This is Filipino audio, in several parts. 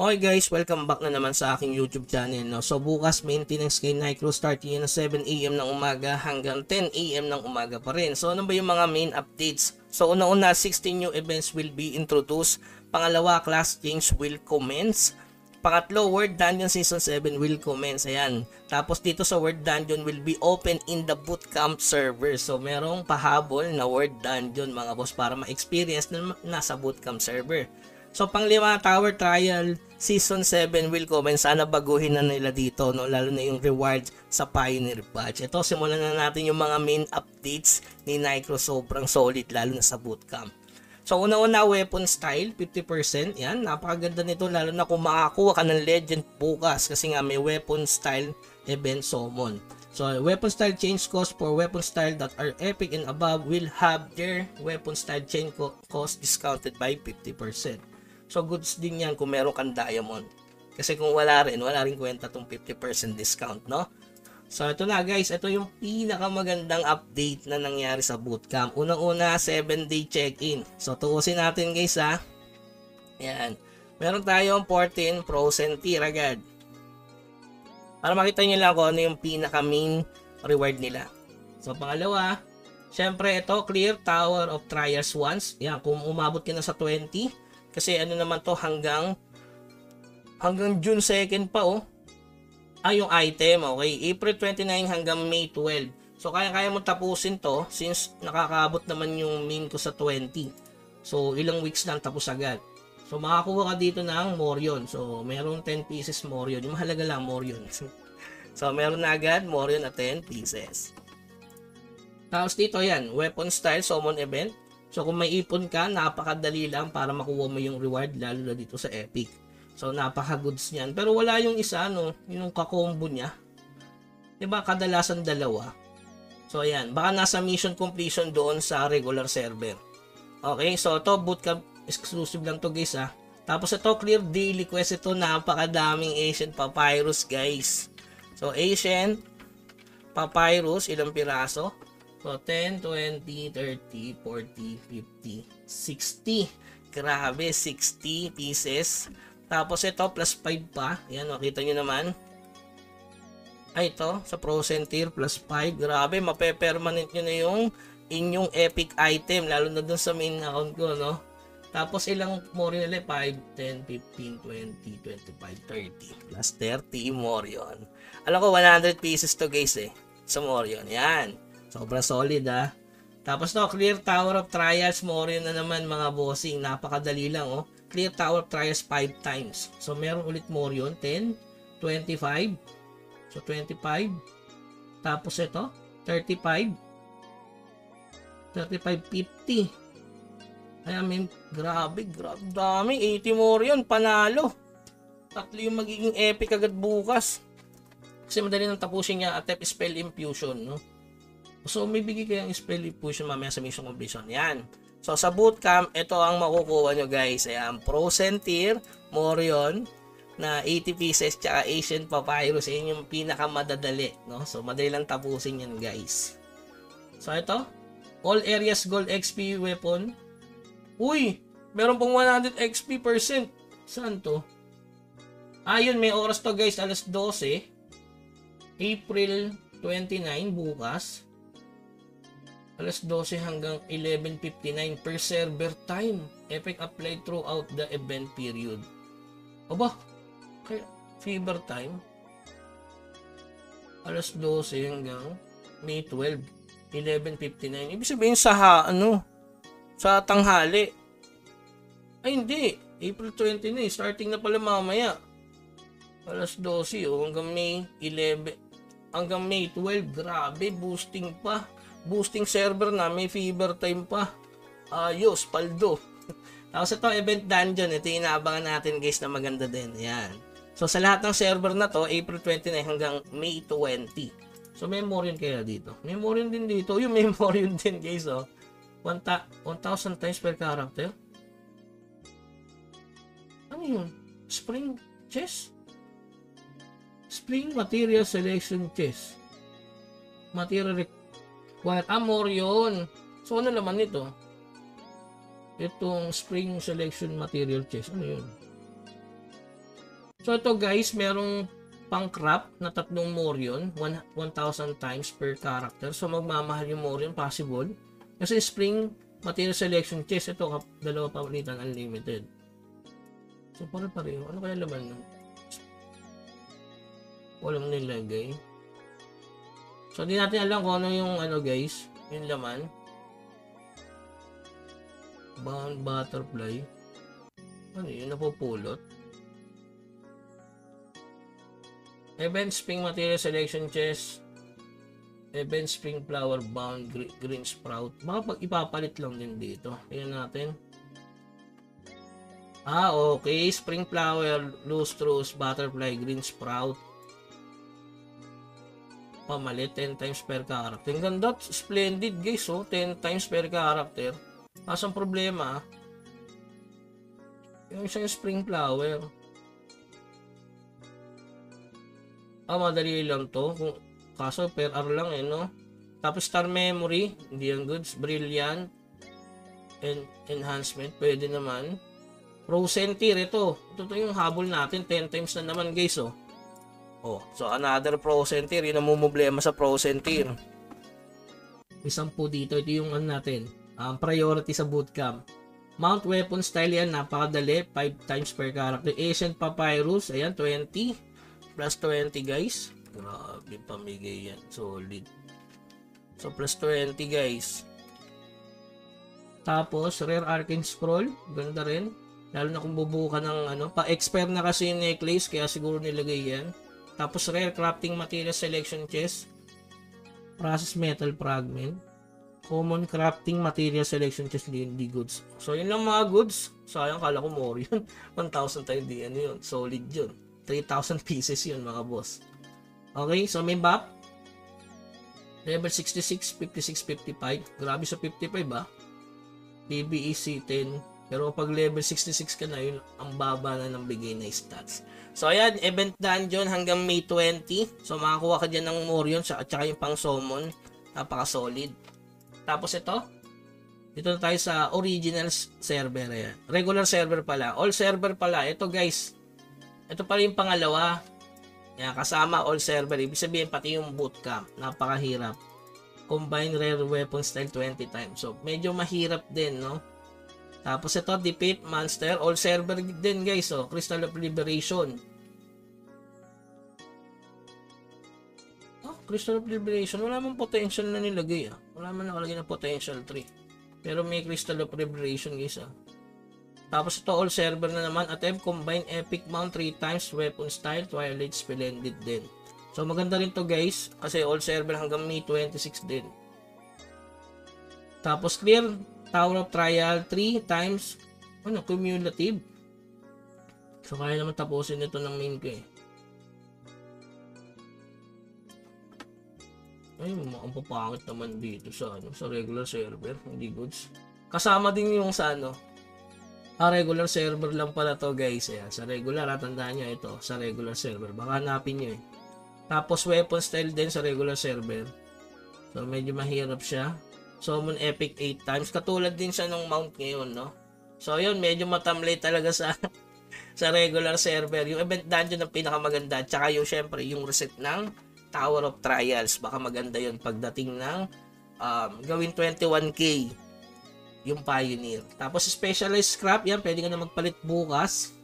Okay guys, welcome back na naman sa aking YouTube channel. No? So bukas maintenance kay Nycro starting yun na 7 AM ng umaga hanggang 10 AM ng umaga pa rin. So ano ba yung mga main updates? So una-una, 16 new events will be introduced. Pangalawa, class change will commence. Pangatlo, World Dungeon Season 7 will commence. Ayan. Tapos dito sa World Dungeon will be open in the bootcamp server. So merong pahabol na World Dungeon mga boss para ma-experience na nasa bootcamp server. So panglima, Tower Trial Season 7 will commence. Sana baguhin na nila dito, no? Lalo na yung rewards sa Pioneer Badge. Ito, simulan na natin yung mga main updates ni Nycro. Sobrang solid lalo na sa bootcamp. So una-una, weapon style 50%. Yan, napakaganda nito lalo na kung makakuha ka ng legend bukas kasi nga may weapon style event summon. So weapon style change cost for weapon style that are epic and above will have their weapon style change cost discounted by 50%. So goods din yan kung meron kang diamond. Kasi kung wala rin kwenta tong 50% discount, no? So ito na guys, ito yung pinakamagandang update na nangyari sa bootcamp. Unang-una, 7-day check-in. So tuusin natin guys ha. Yan. Meron tayong 14 frozen tier agad. Para makita nyo lang kung ano yung pinaka-main reward nila. So pangalawa, syempre ito, clear Tower of Trials once. Yan, kung umabot ka na sa 20. Kasi ano naman to hanggang June 2nd pa oh. Yung item, okay? April 29 hanggang May 12. So kaya mo tapusin to since nakakaabot naman yung main ko sa 20. So ilang weeks lang tapos agad. So makakuha ka dito ng Morion. So meron 10 pieces Morion. Yung mahalaga lang Morion. So meron na agad Morion na 10 pieces. Tapos dito yan, weapon style summon event. So kung may ipon ka, napakadali lang para makuha mo yung reward lalo na dito sa Epic. So napaka-goods niyan. Pero wala yung isa no, yung kakombo niya. 'Di ba kadalasan dalawa. So ayan, baka nasa mission completion doon sa regular server. Okay, so to bootcamp exclusive lang to guys ha. Tapos ito clear daily quest, ito napakadaming Ancient Papyrus guys. So Ancient Papyrus, ilang piraso? So, 10, 20, 30, 40, 50, 60. Grabe, 60 pieces. Tapos ito, plus 5 pa. Yan, makita nyo naman. Ay, ito, sa Frozen Tier, plus 5. Grabe, mape-permanent nyo na yung inyong epic item. Lalo na dun sa main account ko, no? Tapos, ilang Morion nila? 5, 10, 15, 20, 25, 30. Plus 30 Morion. Alam ko, 100 pieces to guys eh. Sa Morion. Yan. Sobrang solid ha. Tapos to, Clear Tower of Trials, Morion na naman mga bossing. Napakadali lang oh. Clear Tower of Trials 5 times. So meron ulit Morion, 10, 25. So 25. Tapos ito, 35. 35, 50. Ay, grabe, dami. 80 Morion, panalo. Tatlo yung magiging epic agad bukas. Kasi madali nang tapusin niya at spell infusion, no? So, may bigay kayang spell infusion mamaya sa mission completion. Yan. So, sa bootcamp, ito ang makukuha nyo guys. Ayan, Frozen Tier, Morion, na 80 pieces, tsaka Ancient Papyrus. Yan yung pinakamadadali, no? So, madali lang tapusin yan guys. So, ito. All areas gold XP weapon. Uy! Meron pong 100 XP %. Saan to? Ayun, may oras to guys. Alas 12. April 29 bukas. Alas 12 hanggang 11:59 per server time. Epic applied throughout the event period. Aba, kaya fever time. Alas 12 hanggang May 12, 11:59. Ibig sabihin sa sa tanghali. Ay hindi, April 20 na eh. Starting na pala mamaya. Alas 12 hanggang May 11, hanggang May 12. Grabe, boosting pa. Boosting server na, may fever time pa. Ayos, paldo. Tapos ito, event dungeon. Ito yung inaabangan natin guys na maganda din. Ayan. So sa lahat ng server na to, April 29 hanggang May 20. So may Morion kaya dito. May Morion din dito. Yung may Morion din guys oh. 1,000 times per character. Ano yun? Spring chest? Spring material selection chest. Material Morion. So ano naman ito? Itong spring selection material chest. Ano yun? So ito guys, merong pang crop na 3 Morion, 1,000 times per character. So magmamahal yung Morion, possible. Kasi spring material selection chest, ito dalawa palitan unlimited. So pare-pareho. Ano kaya laman nun? Walang nilagay. So di natin alam kung ano yung ano guys, yung laman. Bound butterfly. Ano yun? Napupulot. Event spring material selection chest. Event spring flower bound green sprout. Baka pag ipapalit lang din dito. Tingnan natin. Okay. Spring flower, loose truss, butterfly, green sprout. Pamalit 10 times per character. Ang ganda. Splendid guys. 10 times per character. Kasang problema. Yung isang spring flower. Madali lang to. Kaso per hour lang no. Tapos star memory, hindi yan goods. Brilliant. Enhancement, pwede naman. Frozen tier, ito yung habol natin. 10 times na naman guys so another frozen tier. Yun ang mumblema sa frozen tier. Isang po dito. Ito yung ano natin. Priority sa bootcamp. Mount weapon style yan. Napakadali. 5 times per character. Ancient papyrus. Ayan, 20. Plus 20 guys. Grabe pamigay yan. Solid. So plus 20 guys. Tapos rare arcane scroll. Ganda rin. Lalo na kung bubuo ka ng ano. Pa-expert na kasi yung necklace. Kaya siguro nilagay yan. Tapos rare crafting material selection chest. Process metal fragment. Common crafting material selection chest. Hindi goods. So yun lang mga goods. Sayang kala ko more yun. 1,000 tayo di ano yun. Solid yun. 3,000 pieces yun mga boss. Okay, so may map. Level 66, 56, 55. Grabe sa 55 PBEC 10. Pero pag level 66 ka na, yun ang baba na ng bigay na stats. So ayan, event dungeon hanggang May 20. So makakuha ka dyan ng Morion at saka yung pang summon. Napaka solid. Tapos ito. Dito na tayo sa original server. Ayan. Regular server pala. All server pala. Ito guys. Ito pala yung pangalawa. Yan, kasama all server. Ibig sabihin pati yung bootcamp. Napakahirap. Combine rare weapon style 20 times. So, medyo mahirap din, no? Tapos ito, defeat monster. All server din, guys. Crystal of Liberation. Crystal of Liberation. Wala mang potential na nilagay, Wala man nakalagay na potential 3. Pero may Crystal of Liberation, guys, Tapos ito all server na naman. Attempt combine epic mount 3 times weapon style Twilight Splendid din. So maganda rin to guys kasi all server hanggang May 26 din. Tapos clear Tower of Trial 3 times cumulative. So kaya naman tapusin ito ng main ko Ay, ang papangit naman dito sa regular server, hindi goods. Kasama din yung sa regular server lang pala to guys. Sa regular, tandaan nyo ito. Sa regular server. Baka hanapin nyo Tapos weapon style din sa regular server. So medyo mahirap siya. Summon epic 8 times. Katulad din siya nung mount ngayon, no? So yun, medyo matamlay talaga sa regular server. Yung event dungeon ang pinakamaganda. Tsaka yung syempre, yung reset ng Tower of Trials. Baka maganda yun pagdating ng gawin 21k. Yung Pioneer. Tapos specialized scrap, yan, pwede ka na magpalit bukas.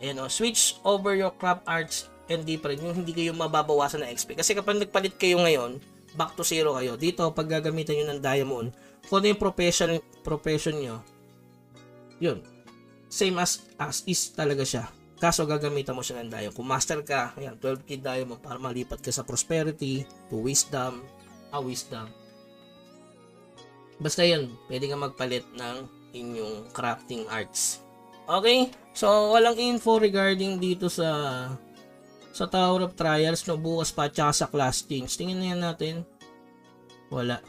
Ayan switch over your craft arts and different. Yung hindi kayo mababawasan na XP. Kasi kapag nagpalit kayo ngayon, back to 0 kayo. Dito, pag gagamitan nyo ng diamond, kung ano yung profession nyo, yun. Same as is talaga siya. Kaso gagamitan mo siya ng diamond. Kung master ka, ayan, 12k diamond para malipat ka sa prosperity, to wisdom, wisdom. Basta yun, pwede ka magpalit ng inyong crafting arts. Okay? So, walang info regarding dito sa Tower of Trials, no, bukas pa, tsaka sa class change. Tingnan na yan natin. Wala.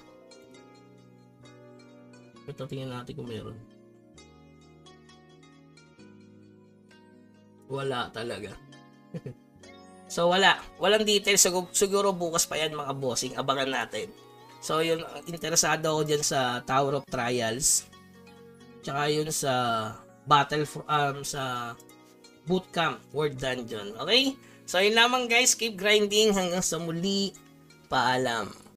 Ito, tingnan natin kung meron. Wala talaga. So, wala. Walang details. Siguro bukas pa yan, mga bossing. Abangan natin. So, yun, interesado ako dyan sa Tower of Trials. Tsaka yun sa Bootcamp World Dungeon. Okay? So yun lamang guys, keep grinding hanggang sa muli. Paalam.